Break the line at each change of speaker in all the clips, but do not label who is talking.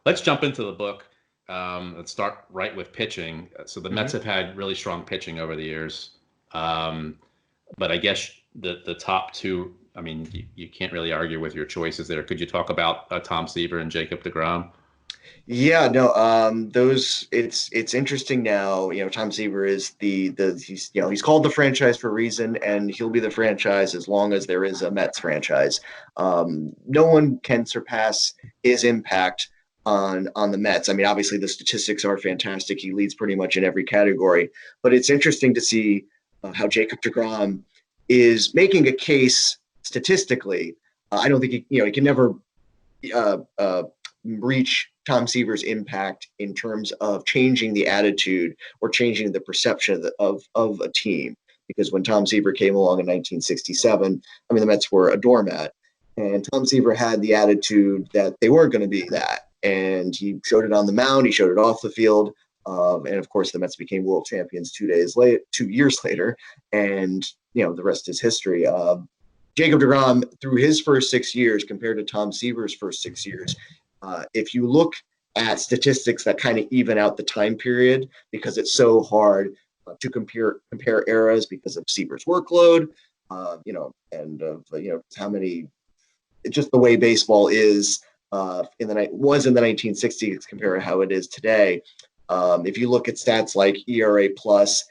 let's jump into the book. Let's start right with pitching. So the Mets have had really strong pitching over the years. But I guess the top two, I mean, you can't really argue with your choices there. Could you talk about Tom Seaver and Jacob DeGrom?
Yeah, no, those it's interesting now. Tom Seaver is he's called the franchise for a reason, and he'll be the franchise as long as there is a Mets franchise. No one can surpass his impact on the Mets. I mean, obviously the statistics are fantastic. He leads pretty much in every category, but it's interesting to see how Jacob DeGrom is making a case statistically. I don't think he can never uh, uh, reach Tom Seaver's impact in terms of changing the attitude or changing the perception of a team. Because when Tom Seaver came along in 1967, I mean, the Mets were a doormat. And Tom Seaver had the attitude that they weren't going to be that. And he showed it on the mound, he showed it off the field. And of course, the Mets became world champions 2 years later. And, the rest is history. Jacob DeGrom, through his first 6 years compared to Tom Seaver's first 6 years, if you look at statistics that kind of even out the time period, because it's so hard to compare eras because of Seaver's workload, and of how many, just the way baseball is in the 1960s compared to how it is today. If you look at stats like ERA plus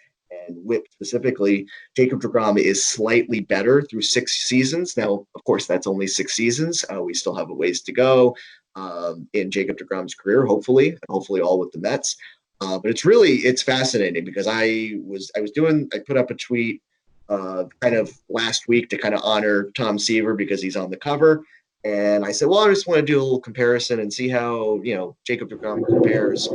and WHIP specifically, Jacob DeGrom is slightly better through 6 seasons. Now, of course, that's only 6 seasons. We still have a ways to go in Jacob DeGrom's career, hopefully all with the Mets. But it's fascinating because I put up a tweet kind of last week to kind of honor Tom Seaver because he's on the cover. And I said, well, I just want to do a little comparison and see how, Jacob DeGrom compares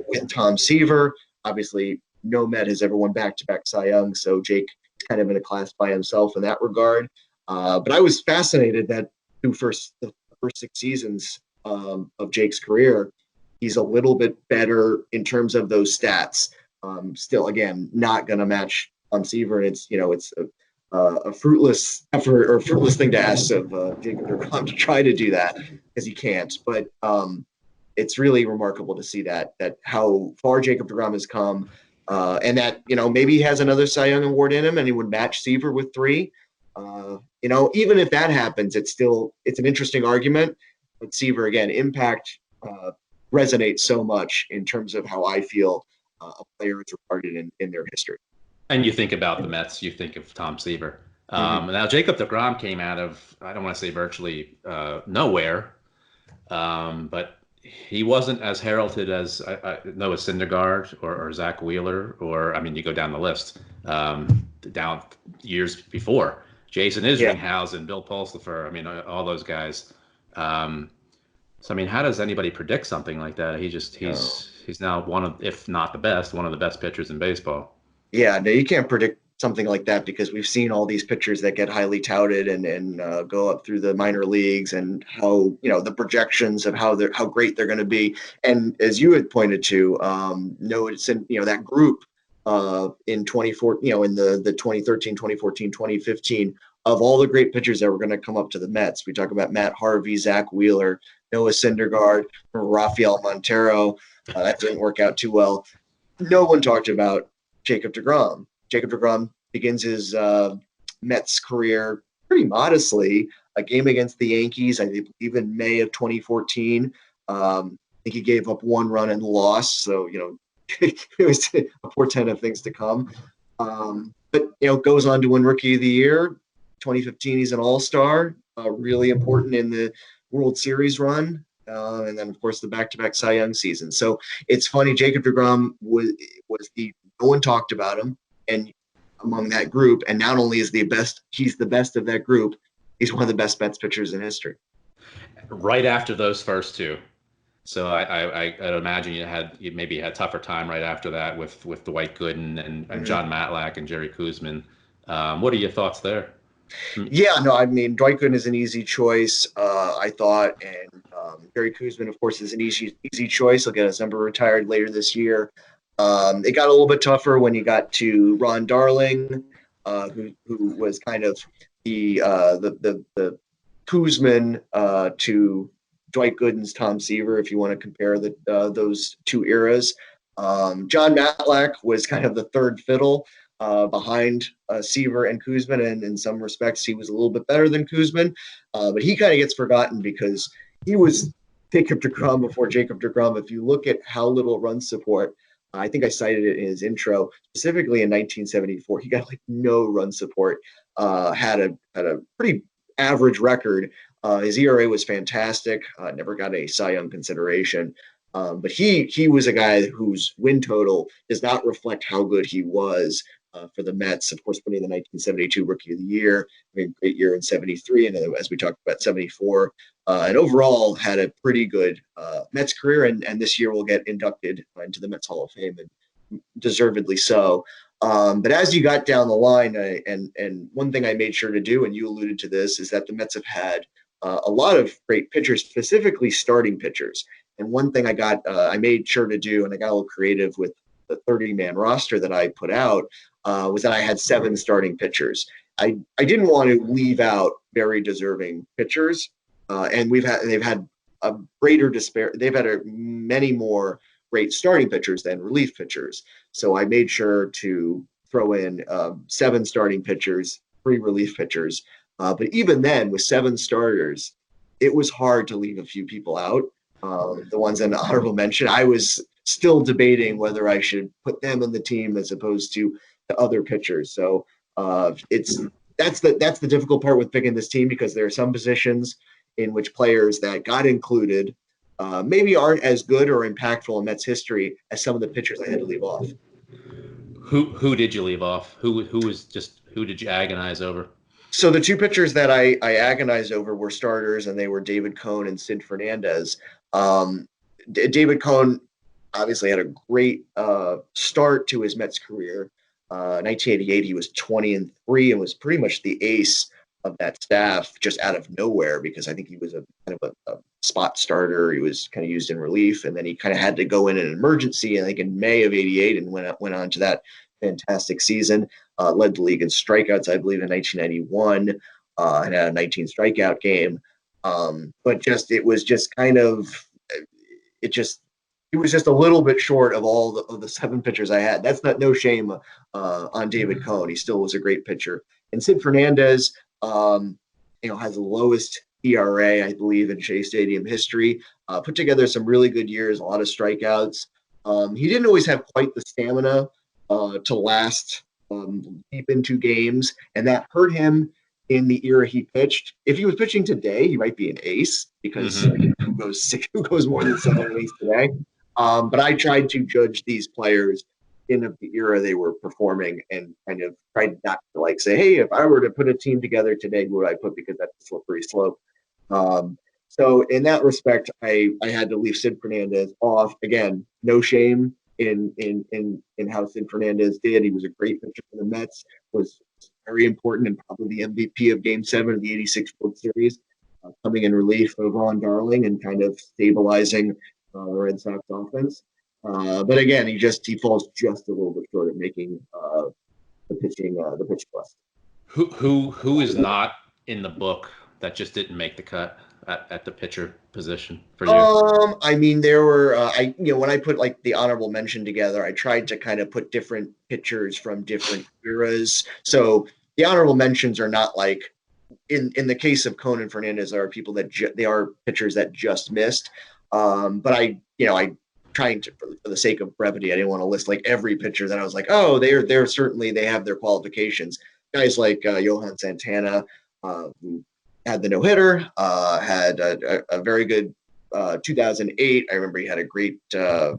with Tom Seaver. Obviously, no Met has ever won back-to-back Cy Young, so Jake is kind of in a class by himself in that regard. But I was fascinated that through the first 6 seasons of Jake's career, he's a little bit better in terms of those stats. Still, again, not going to match Tom Seaver, and it's a fruitless effort or fruitless thing to ask of Jacob DeGrom to try to do that because he can't. But it's really remarkable to see that how far Jacob DeGrom has come, and that maybe he has another Cy Young award in him, and he would match Seaver with 3. Even if that happens, it's an interesting argument. But Seaver, again, impact resonates so much in terms of how I feel a player is regarded in their history.
And you think about the Mets, you think of Tom Seaver. Now, Jacob DeGrom came out of, I don't want to say virtually nowhere, but he wasn't as heralded as Noah Syndergaard or Zach Wheeler, or, I mean, you go down the list, down years before. Jason Isringhausen, Bill Pulsipher, I mean, all those guys. So, I mean, how does anybody predict something like that? He's now one of, if not the best, one of the best pitchers in baseball.
Yeah, no, you can't predict something like that because we've seen all these pitchers that get highly touted and go up through the minor leagues, and how the projections of how great they're going to be. And as you had pointed to, it's in that group in 2014, in the 2013, 2014, 2015, of all the great pitchers that were going to come up to the Mets. We talk about Matt Harvey, Zach Wheeler, Noah Syndergaard, Rafael Montero. That didn't work out too well. No one talked about Jacob DeGrom. Jacob DeGrom begins his Mets career pretty modestly. A game against the Yankees, I think, even May of 2014. I think he gave up 1 run and lost, so it was a portent of things to come. But goes on to win Rookie of the Year. 2015, he's an All-Star, really important in the World Series run. And then, of course, the back-to-back Cy Young season. So it's funny, Jacob DeGrom was no one talked about him, and among that group, and not only is he's the best of that group, he's one of the best Mets pitchers in history.
Right after those first 2. So I'd imagine you maybe had tougher time right after that with Dwight Gooden and John Matlack and Jerry Koosman. What are your thoughts there?
Yeah, no, I mean, Dwight Gooden is an easy choice, I thought, and Jerry Koosman, of course, is an easy choice. He'll get his number retired later this year. It got a little bit tougher when you got to Ron Darling, who was kind of the Koosman to Dwight Gooden's Tom Seaver, if you want to compare those two eras. John Matlack was kind of the third fiddle behind Seaver and Koosman, and in some respects, he was a little bit better than Koosman, but he kind of gets forgotten because he was Jacob DeGrom before Jacob DeGrom. If you look at how little run support, I think I cited it in his intro, specifically in 1974, he got like no run support, had a pretty average record. His ERA was fantastic, never got a Cy Young consideration. But he was a guy whose win total does not reflect how good he was for the Mets. Of course, winning the 1972 Rookie of the Year, great year in 73, and as we talked about, 74. And overall had a pretty good Mets career, and this year will get inducted into the Mets Hall of Fame, and deservedly so. But as you got down the line, and one thing I made sure to do, and you alluded to this, is that the Mets have had a lot of great pitchers, specifically starting pitchers. And one thing I made sure to do, and I got a little creative with the 30-man roster that I put out, was that I had 7 starting pitchers. I didn't want to leave out very deserving pitchers, and they've had a greater disparity. They've had many more great starting pitchers than relief pitchers. So I made sure to throw in 7 starting pitchers, 3 relief pitchers. But even then, with 7 starters, it was hard to leave a few people out. The ones in the honorable mention, I was still debating whether I should put them in the team as opposed to the other pitchers. So that's the difficult part with picking this team, because there are some positions in which players that got included maybe aren't as good or impactful in Mets history as some of the pitchers I had to leave off.
Who did you leave off? Who did you agonize over?
So the 2 pitchers that I agonized over were starters, and they were David Cone and Sid Fernandez. David Cone obviously had a great start to his Mets career. 1988, he was 20-3 and was pretty much the ace of that staff, just out of nowhere, because I think he was a kind of a spot starter. He was kind of used in relief, and then he kind of had to go in an emergency, I think in May of 88, and went on to that fantastic season. Led the league in strikeouts, I believe, in 1991, and had a 19 strikeout game. But it was just a little bit short of all of the 7 pitchers I had. That's no shame on David Cone. He still was a great pitcher. And Sid Fernandez, has the lowest ERA, I believe, in Shea Stadium history. Put together some really good years, a lot of strikeouts. He didn't always have quite the stamina to last deep into games, and that hurt him in the era he pitched. If he was pitching today, he might be an ace, because who goes more than 7 innings today? But I tried to judge these players in the era they were performing, and kind of tried not to say, hey, if I were to put a team together today, who would I put? Because that's a slippery slope. So in that respect, I had to leave Sid Fernandez off. Again, no shame in how Sid Fernandez did. He was a great pitcher for the Mets, was very important, and probably the MVP of Game 7 of the 86 World Series, coming in relief of Ron Darling and kind of stabilizing the Red Sox offense. But again, he falls just a little bit short of making the pitch list.
Who is not in the book that just didn't make the cut at the pitcher position for you?
I mean, there were when I put the honorable mention together, I tried to kind of put different pitchers from different eras. So the honorable mentions are not in the case of Cone and Fernandez, there are people that they are pitchers that just missed. But I trying to, for the sake of brevity, I didn't want to list every pitcher that I was they're certainly, they have their qualifications. Guys like Johan Santana, who had the no-hitter, had a very good 2008. I remember he had a great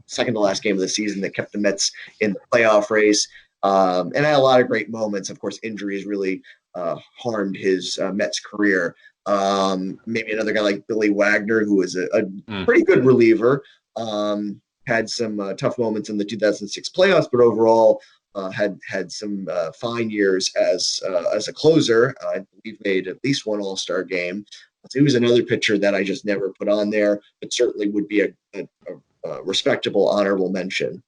second to last game of the season that kept the Mets in the playoff race, and had a lot of great moments. Of course, injuries really harmed his Mets career. Maybe another guy like Billy Wagner, who was a pretty good reliever, had some tough moments in the 2006 playoffs, but overall had some fine years as a closer. I believe made at least one All-Star game. So he was another pitcher that I just never put on there, but certainly would be a respectable honorable mention.